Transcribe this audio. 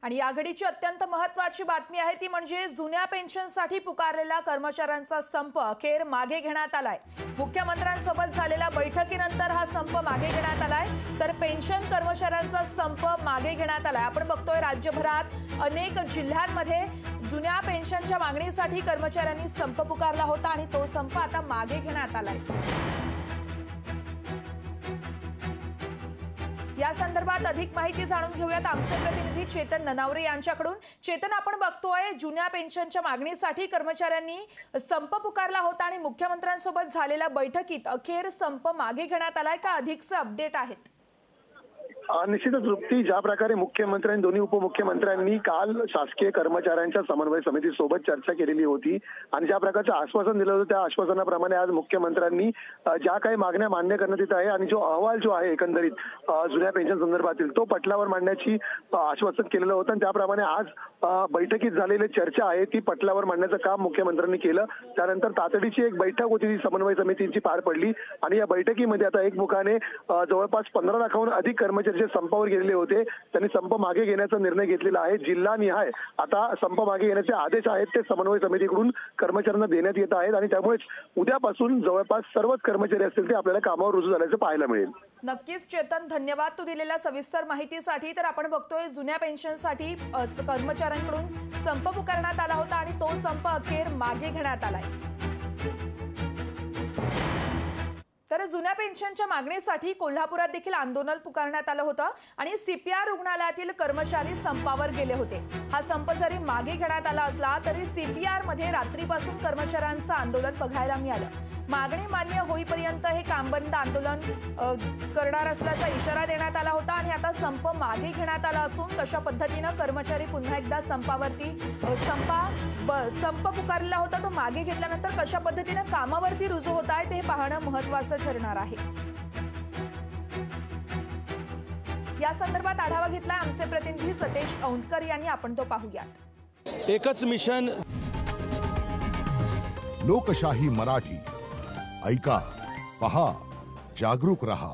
आणि या घडीची अत्यंत महत्त्वाची बातमी आहे ती म्हणजे जुन्या पेन्शनसाठी पुकारलेला कर्मचाऱ्यांचा संप अखेर मागे घेण्यात आलाय। मुख्यमंत्र्यांसोबत झालेल्या बैठकीनंतर हा संप मागे घेण्यात आलाय। तर पेन्शन कर्मचाऱ्यांचा संप मागे घेण्यात आलाय। आपण बघतोय राज्यभरात अनेक जिल्ह्यांमध्ये जुन्या पेन्शनच्या मागणीसाठी कर्मचाऱ्यांनी संप पुकारला होता आणि तो संप आता मागे घेण्यात आलाय। या संदर्भात अधिक माहिती जाणून घेऊयात आमचे प्रतिनिधी चेतन ननावरे यांच्याकडून। चेतन, आपण बघतोय जुन्या पेन्शनच्या मागणीसाठी कर्मचाऱ्यांनी संप पुकारला होता आणि मुख्यमंत्र्यांसोबत झालेल्या बैठकीत अखेर संप मागे घेण्यात आलाय का? अधिकचे अपडेट आहेत? निश्चितच तृप्ती, ज्या प्रकारे मुख्यमंत्र्यांनी दोन्ही उपमुख्यमंत्र्यांनी काल शासकीय कर्मचाऱ्यांच्या समन्वय समितीसोबत चर्चा केलेली होती आणि ज्या प्रकारचं आश्वासन दिलं होतं त्या आश्वासनाप्रमाणे आज मुख्यमंत्र्यांनी ज्या काही मागण्या मान्य करण्यात येत आहे आणि जो अहवाल जो आहे एकंदरीत जुन्या पेन्शन संदर्भातील तो पटलावर मांडण्याची आश्वासन केलेलं होतं आणि त्याप्रमाणे आज बैठकीत झालेली चर्चा आहे ती पटलावर मांडण्याचं काम मुख्यमंत्र्यांनी केलं। त्यानंतर तातडीची एक बैठक होती ती समन्वय समितीची पार पडली आणि या बैठकीमध्ये आता एकमुखाने जवळपास 15 लाखाहून अधिक कर्मचारी जे संपावर गेलेले होते त्यांनी संप मागे घेण्याचा निर्णय घेतलेला आहे। जिल्हानिहाय आता संप मागे घेण्याचे आदेश आहेत ते समन्वय समितीकडून कर्मचाऱ्यांना देण्यात येत आहेत आणि त्यामुळे उद्यापासून जवळपास सर्वच कर्मचारी असतील ते आपल्याला कामावर रुजू झाल्याचं पाहायला मिळेल। नक्कीच चेतन, धन्यवाद तू दिलेल्या सविस्तर माहितीसाठी। तर आपण बघतोय जुन्या पेन्शनसाठी कर्मचाऱ्यांकडून संप पुकारण्यात आला होता आणि तो संप अखेर मागे घेण्यात आलाय। तर जुन्या पेन्शनच्या मागणीसाठी कोल्हापुरात देखील आंदोलन पुकारण्यात आलं होतं आणि सीपीआर रुग्णालयातील कर्मचारी संपावर गेले होते। हा संप जरी मागे घेण्यात आला असला तरी सीपीआर मध्ये रात्रीपासून कर्मचाऱ्यांचं आंदोलन बघायला मिळालं। मागणी मान्य होईपर्यंत हे कामबंद आंदोलन करणार असल्याचा इशारा देण्यात आला होता आणि आता संप मागे घेण्यात आला असून कशा पद्धतीने कर्मचारी पुन्हा एकदा संप पुकारलेला होता तो मागे घेतल्यानंतर कशा पद्धतीने कामावरती रुजू होत आहे ते पाहणं महत्त्वाचं ठरणार आहे। या संदर्भात आढावा घेतला आमचे प्रतिनिधी सतेज औंधकर यांनी, आपण तो पाहूयात। एकच मिशन लोकशाही मराठी, ऐका, पहा, जागरूक रहा।